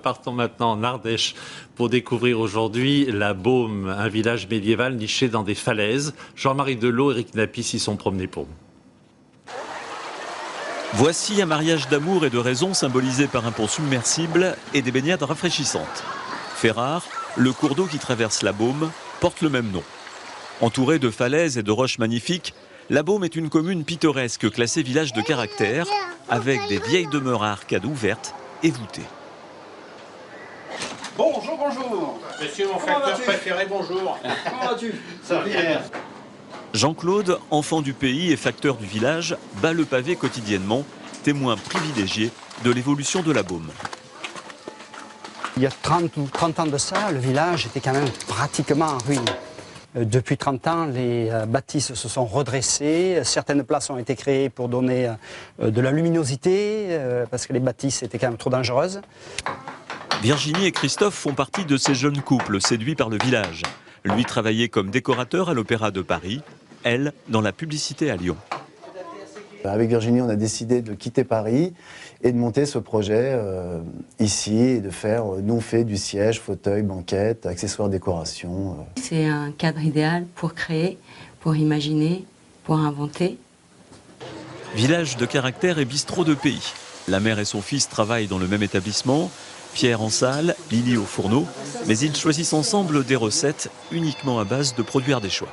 Partons maintenant en Ardèche pour découvrir aujourd'hui la Baume, un village médiéval niché dans des falaises. Jean-Marie Delot et Eric Napis s'y sont promenés pour nous. Voici un mariage d'amour et de raison symbolisé par un pont submersible et des baignades rafraîchissantes. Fait rare, le cours d'eau qui traverse la Baume porte le même nom. Entouré de falaises et de roches magnifiques, la Baume est une commune pittoresque classée village de caractère avec des vieilles demeures à arcades ouvertes et voûtées. Bonjour, bonjour. Monsieur mon facteur préféré, bonjour. Comment vas-tu? Ça va bien. Jean-Claude, enfant du pays et facteur du village, bat le pavé quotidiennement, témoin privilégié de l'évolution de la Baume. Il y a 30 ans de ça, le village était quand même pratiquement en ruine. Depuis 30 ans, les bâtisses se sont redressées, certaines places ont été créées pour donner de la luminosité, parce que les bâtisses étaient quand même trop dangereuses. Virginie et Christophe font partie de ces jeunes couples séduits par le village. Lui travaillait comme décorateur à l'Opéra de Paris, elle dans la publicité à Lyon. Avec Virginie, on a décidé de quitter Paris et de monter ce projet ici et de faire, nous on fait du siège, fauteuil, banquette, accessoires, décoration. C'est un cadre idéal pour créer, pour imaginer, pour inventer. Village de caractère et bistrot de pays. La mère et son fils travaillent dans le même établissement. Pierre en salle, Lily au fourneau, mais ils choisissent ensemble des recettes uniquement à base de produits ardéchois.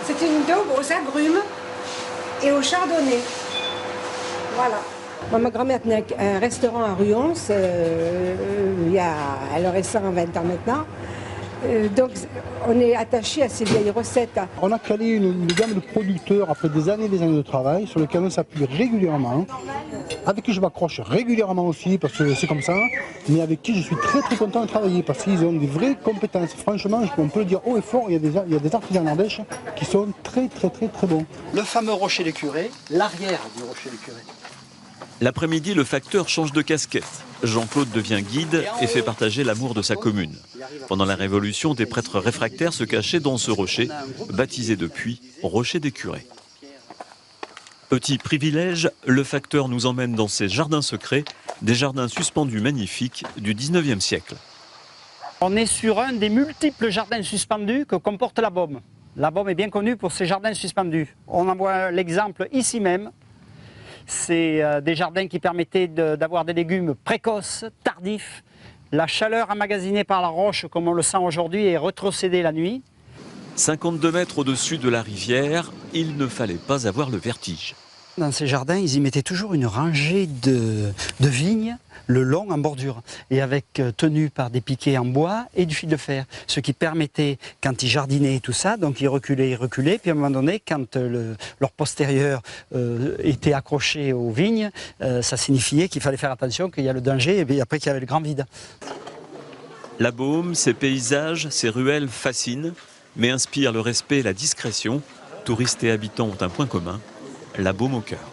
C'est une daube aux agrumes et au chardonnay. Voilà. Moi, ma grand-mère tenait un restaurant à Ruons, elle aurait 120 ans maintenant. Donc on est attaché à ces vieilles recettes. On a calé une gamme de producteurs après des années de travail sur lesquels on s'appuie régulièrement, avec qui je m'accroche régulièrement aussi parce que c'est comme ça, mais avec qui je suis très content de travailler parce qu'ils ont des vraies compétences. Franchement, on peut le dire haut et fort, il y a des artisans en Ardèche qui sont très bons. Le fameux rocher des curés, l'arrière du rocher des curés. L'après-midi, le facteur change de casquette. Jean-Claude devient guide et fait partager l'amour de sa commune. Pendant la Révolution, des prêtres réfractaires se cachaient dans ce rocher, baptisé depuis Rocher des Curés. Petit privilège, le facteur nous emmène dans ses jardins secrets, des jardins suspendus magnifiques du 19e siècle. On est sur un des multiples jardins suspendus que comporte la Baume. La Baume est bien connue pour ses jardins suspendus. On en voit l'exemple ici même. C'est des jardins qui permettaient d'avoir des légumes précoces, tardifs. La chaleur emmagasinée par la roche, comme on le sent aujourd'hui, est rétrocédée la nuit. 52 mètres au-dessus de la rivière, il ne fallait pas avoir le vertige. Dans ces jardins, ils y mettaient toujours une rangée de vignes le long en bordure et avec tenues par des piquets en bois et du fil de fer. Ce qui permettait, quand ils jardinaient et tout ça, donc ils reculaient, puis à un moment donné, quand leur postérieur était accroché aux vignes, ça signifiait qu'il fallait faire attention, qu'il y a le danger et puis après qu'il y avait le grand vide. La Baume, ses paysages, ses ruelles fascinent, mais inspirent le respect et la discrétion. Touristes et habitants ont un point commun, la Baume au cœur.